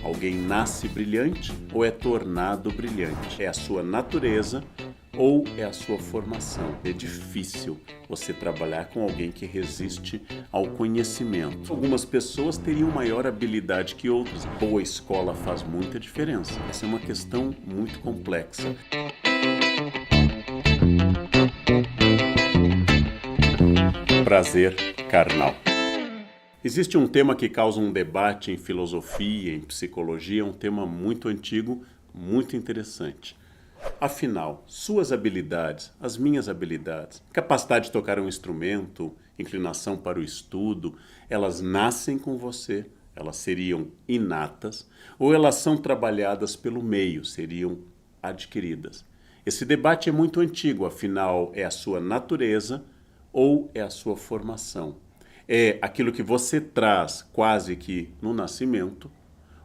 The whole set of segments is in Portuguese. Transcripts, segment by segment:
Alguém nasce brilhante ou é tornado brilhante? É a sua natureza ou é a sua formação? É difícil você trabalhar com alguém que resiste ao conhecimento. Algumas pessoas teriam maior habilidade que outras. Boa escola faz muita diferença. Essa é uma questão muito complexa. Prazer carnal. Existe um tema que causa um debate em filosofia, em psicologia, um tema muito antigo, muito interessante. Afinal, suas habilidades, as minhas habilidades, capacidade de tocar um instrumento, inclinação para o estudo, elas nascem com você, elas seriam inatas, ou elas são trabalhadas pelo meio, seriam adquiridas. Esse debate é muito antigo, afinal, é a sua natureza ou é a sua formação? É aquilo que você traz quase que no nascimento,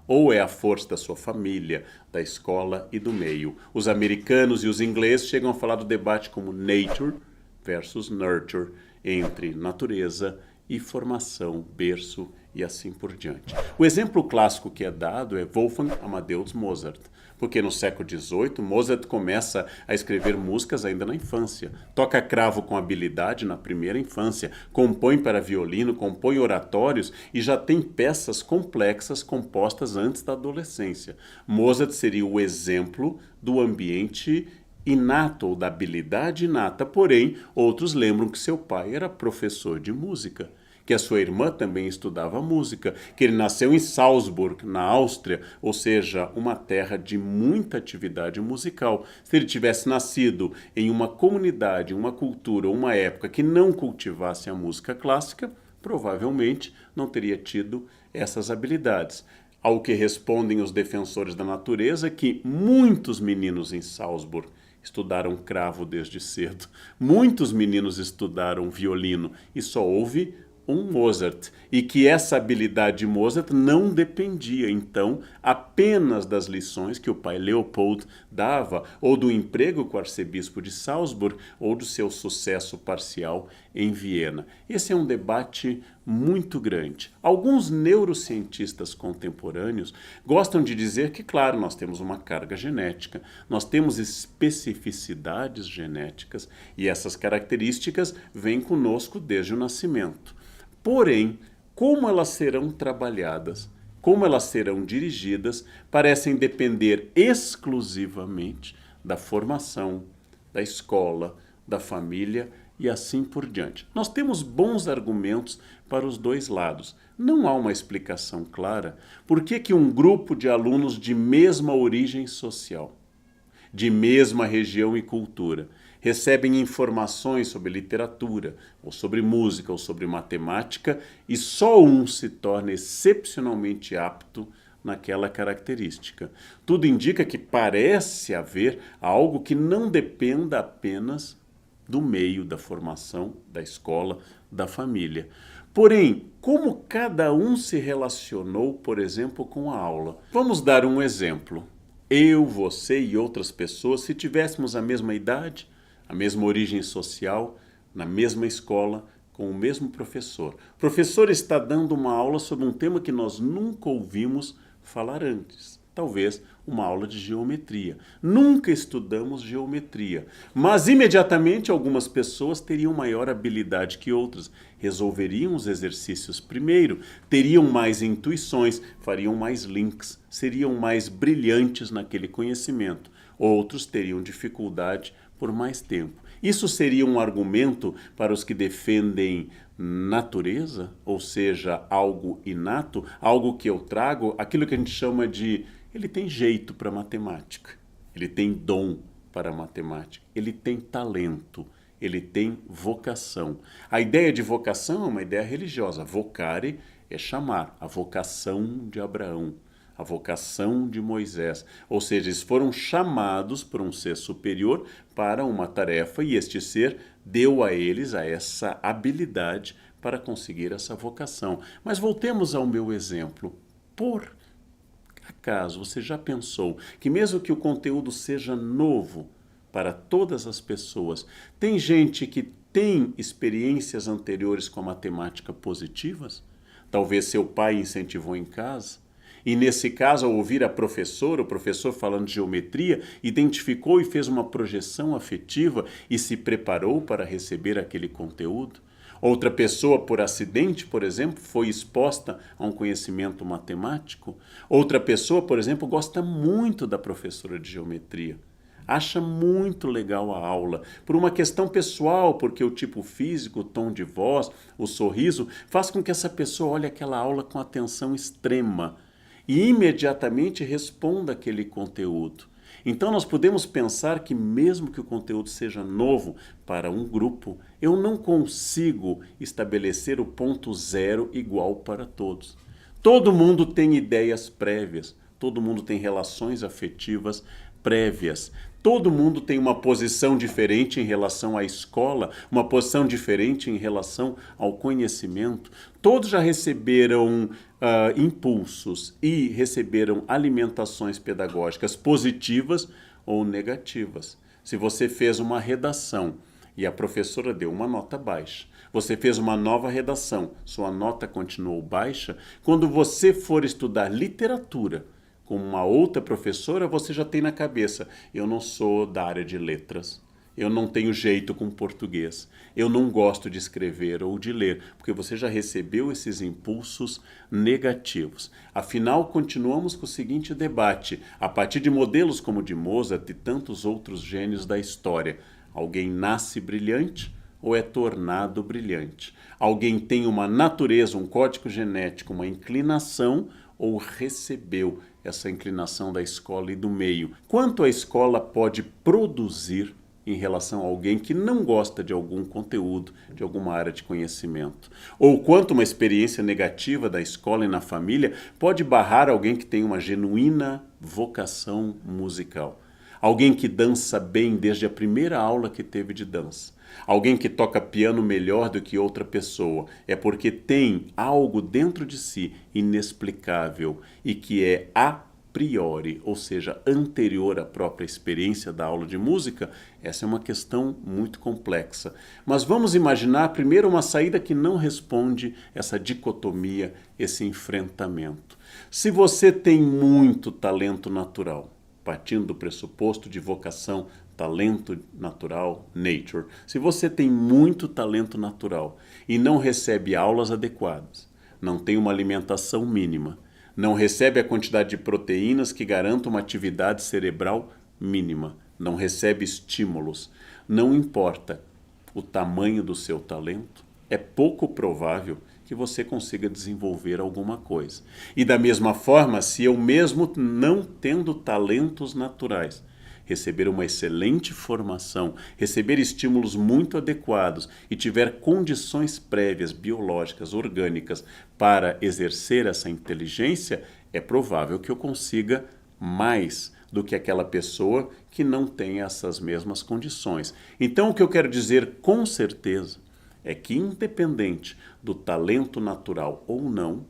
ou é a força da sua família, da escola e do meio? Os americanos e os ingleses chegam a falar do debate como nature versus nurture, entre natureza e formação, berço e assim por diante. O exemplo clássico que é dado é Wolfgang Amadeus Mozart, porque no século XVIII, Mozart começa a escrever músicas ainda na infância. Toca cravo com habilidade na primeira infância, compõe para violino, compõe oratórios e já tem peças complexas compostas antes da adolescência. Mozart seria o exemplo do ambiente inato ou da habilidade inata, porém, outros lembram que seu pai era professor de música, que a sua irmã também estudava música, que ele nasceu em Salzburg, na Áustria, ou seja, uma terra de muita atividade musical. Se ele tivesse nascido em uma comunidade, uma cultura, uma época que não cultivasse a música clássica, provavelmente não teria tido essas habilidades. Ao que respondem os defensores da natureza que muitos meninos em Salzburg estudaram cravo desde cedo, muitos meninos estudaram violino e só houve um Mozart, e que essa habilidade de Mozart não dependia, então, apenas das lições que o pai Leopold dava, ou do emprego com o arcebispo de Salzburg, ou do seu sucesso parcial em Viena. Esse é um debate muito grande. Alguns neurocientistas contemporâneos gostam de dizer que, claro, nós temos uma carga genética, nós temos especificidades genéticas, e essas características vêm conosco desde o nascimento. Porém, como elas serão trabalhadas, como elas serão dirigidas, parecem depender exclusivamente da formação, da escola, da família e assim por diante. Nós temos bons argumentos para os dois lados. Não há uma explicação clara por que um grupo de alunos de mesma origem social, de mesma região e cultura, recebem informações sobre literatura, ou sobre música, ou sobre matemática, e só um se torna excepcionalmente apto naquela característica. Tudo indica que parece haver algo que não dependa apenas do meio, da formação, da escola, da família. Porém, como cada um se relacionou, por exemplo, com a aula? Vamos dar um exemplo. Eu, você e outras pessoas, se tivéssemos a mesma idade, a mesma origem social, na mesma escola, com o mesmo professor. O professor está dando uma aula sobre um tema que nós nunca ouvimos falar antes. Talvez uma aula de geometria. Nunca estudamos geometria, mas imediatamente algumas pessoas teriam maior habilidade que outras, resolveriam os exercícios primeiro, teriam mais intuições, fariam mais links, seriam mais brilhantes naquele conhecimento. Outros teriam dificuldade por mais tempo. Isso seria um argumento para os que defendem natureza, ou seja, algo inato, algo que eu trago, aquilo que a gente chama de ele tem jeito para matemática, ele tem dom para matemática, ele tem talento, ele tem vocação. A ideia de vocação é uma ideia religiosa. Vocare é chamar, a vocação de Abraão, a vocação de Moisés. Ou seja, eles foram chamados por um ser superior para uma tarefa e este ser deu a eles essa habilidade para conseguir essa vocação. Mas voltemos ao meu exemplo. Por acaso você já pensou que mesmo que o conteúdo seja novo para todas as pessoas, tem gente que tem experiências anteriores com a matemática positivas? Talvez seu pai incentivou em casa. E nesse caso, ao ouvir a professora, o professor falando de geometria, identificou e fez uma projeção afetiva e se preparou para receber aquele conteúdo. Outra pessoa, por acidente, por exemplo, foi exposta a um conhecimento matemático. Outra pessoa, por exemplo, gosta muito da professora de geometria. Acha muito legal a aula, por uma questão pessoal, porque o tipo físico, o tom de voz, o sorriso, faz com que essa pessoa olhe aquela aula com atenção extrema e imediatamente responda aquele conteúdo. Então nós podemos pensar que mesmo que o conteúdo seja novo para um grupo, eu não consigo estabelecer o ponto zero igual para todos. Todo mundo tem ideias prévias, todo mundo tem relações afetivas prévias. Todo mundo tem uma posição diferente em relação à escola, uma posição diferente em relação ao conhecimento. Todos já receberam impulsos e receberam alimentações pedagógicas positivas ou negativas. Se você fez uma redação e a professora deu uma nota baixa, você fez uma nova redação, sua nota continuou baixa, quando você for estudar literatura, com uma outra professora, você já tem na cabeça, eu não sou da área de letras, eu não tenho jeito com português, eu não gosto de escrever ou de ler, porque você já recebeu esses impulsos negativos. Afinal, continuamos com o seguinte debate, a partir de modelos como o de Mozart e tantos outros gênios da história. Alguém nasce brilhante ou é tornado brilhante? Alguém tem uma natureza, um código genético, uma inclinação ou recebeu essa inclinação da escola e do meio? Quanto a escola pode produzir em relação a alguém que não gosta de algum conteúdo, de alguma área de conhecimento? Ou quanto uma experiência negativa da escola e na família pode barrar alguém que tem uma genuína vocação musical? Alguém que dança bem desde a primeira aula que teve de dança. Alguém que toca piano melhor do que outra pessoa. É porque tem algo dentro de si inexplicável e que é a priori, ou seja, anterior à própria experiência da aula de música. Essa é uma questão muito complexa. Mas vamos imaginar primeiro uma saída que não responde essa dicotomia, esse enfrentamento. Se você tem muito talento natural, partindo do pressuposto de vocação, talento natural, nature. Se você tem muito talento natural e não recebe aulas adequadas, não tem uma alimentação mínima, não recebe a quantidade de proteínas que garanta uma atividade cerebral mínima, não recebe estímulos, não importa o tamanho do seu talento, é pouco provável que você consiga desenvolver alguma coisa. E da mesma forma, se eu mesmo não tendo talentos naturais, receber uma excelente formação, receber estímulos muito adequados e tiver condições prévias, biológicas, orgânicas para exercer essa inteligência, é provável que eu consiga mais do que aquela pessoa que não tem essas mesmas condições. Então, o que eu quero dizer com certeza é que, independente do talento natural ou não,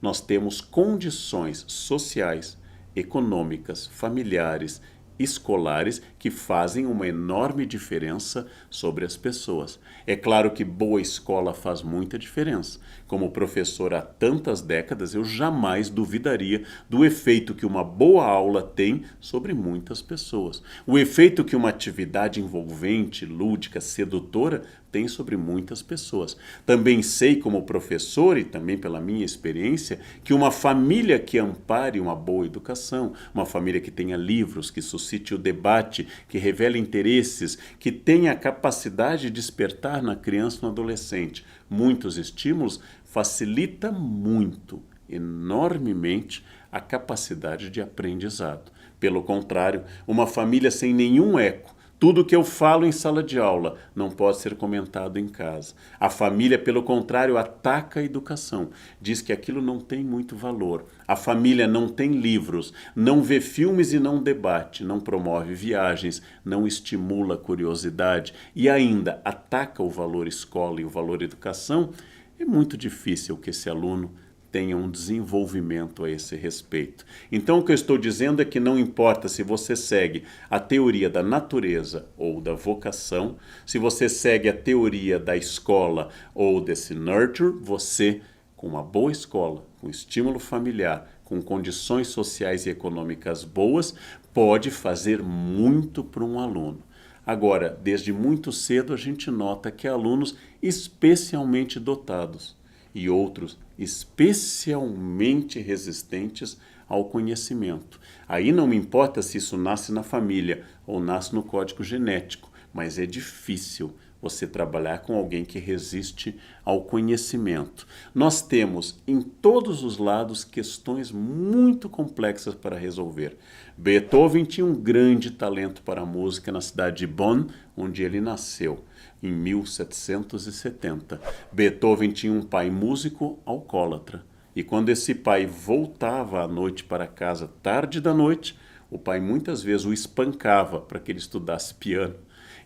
nós temos condições sociais, econômicas, familiares, escolares que fazem uma enorme diferença sobre as pessoas. É claro que boa escola faz muita diferença. Como professor há tantas décadas, eu jamais duvidaria do efeito que uma boa aula tem sobre muitas pessoas. O efeito que uma atividade envolvente, lúdica, sedutora tem sobre muitas pessoas. Também sei como professor e também pela minha experiência que uma família que ampare uma boa educação, uma família que tenha livros, que suscite o debate, que revele interesses, que tenha a capacidade de despertar na criança e no adolescente muitos estímulos, facilita muito, enormemente, a capacidade de aprendizado. Pelo contrário, uma família sem nenhum eco, tudo que eu falo em sala de aula não pode ser comentado em casa. A família, pelo contrário, ataca a educação. Diz que aquilo não tem muito valor. A família não tem livros, não vê filmes e não debate, não promove viagens, não estimula a curiosidade e ainda ataca o valor escola e o valor educação. É muito difícil que esse aluno tenha um desenvolvimento a esse respeito. Então, o que eu estou dizendo é que não importa se você segue a teoria da natureza ou da vocação, se você segue a teoria da escola ou desse nurture, você, com uma boa escola, com estímulo familiar, com condições sociais e econômicas boas, pode fazer muito para um aluno. Agora, desde muito cedo a gente nota que alunos especialmente dotados e outros especialmente resistentes ao conhecimento. Aí não me importa se isso nasce na família ou nasce no código genético, mas é difícil você trabalhar com alguém que resiste ao conhecimento. Nós temos em todos os lados questões muito complexas para resolver. Beethoven tinha um grande talento para a música na cidade de Bonn, onde ele nasceu, em 1770. Beethoven tinha um pai músico alcoólatra. E quando esse pai voltava à noite para casa, tarde da noite, o pai muitas vezes o espancava para que ele estudasse piano.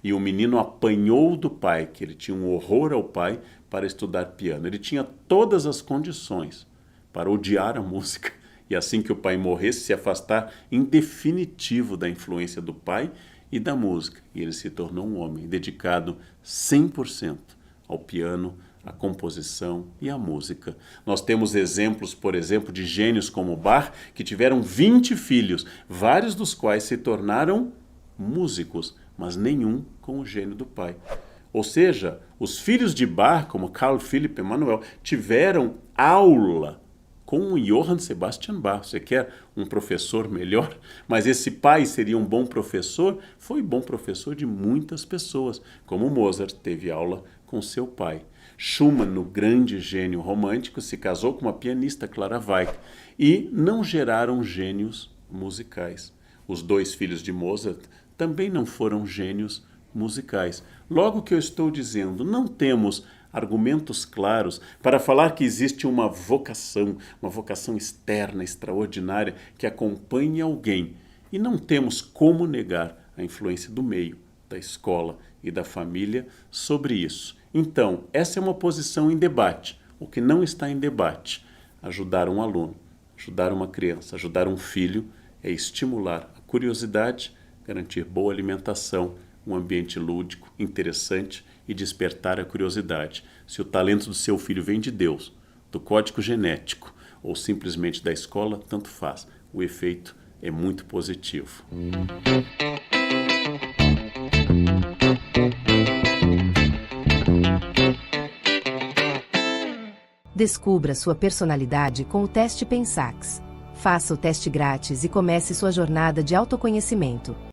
E o menino apanhou do pai, que ele tinha um horror ao pai, para estudar piano. Ele tinha todas as condições para odiar a música. E assim que o pai morresse, se afastar em definitivo da influência do pai e da música. E ele se tornou um homem dedicado 100% ao piano, à composição e à música. Nós temos exemplos, por exemplo, de gênios como Bach, que tiveram 20 filhos, vários dos quais se tornaram músicos, mas nenhum com o gênio do pai. Ou seja, os filhos de Bach, como Carl Philipp Emanuel, tiveram aula com o Johann Sebastian Bach. Você quer um professor melhor? Mas esse pai seria um bom professor? Foi bom professor de muitas pessoas, como Mozart teve aula com seu pai. Schumann, o grande gênio romântico, se casou com uma pianista, Clara Wieck, e não geraram gênios musicais. Os dois filhos de Mozart também não foram gênios musicais. Logo que eu estou dizendo, não temos argumentos claros para falar que existe uma vocação externa, extraordinária, que acompanhe alguém. E não temos como negar a influência do meio, da escola e da família sobre isso. Então, essa é uma posição em debate. O que não está em debate, ajudar um aluno, ajudar uma criança, ajudar um filho, é estimular a curiosidade, garantir boa alimentação, um ambiente lúdico, interessante e despertar a curiosidade. Se o talento do seu filho vem de Deus, do código genético ou simplesmente da escola, tanto faz. O efeito é muito positivo. Descubra sua personalidade com o teste Pensax. Faça o teste grátis e comece sua jornada de autoconhecimento.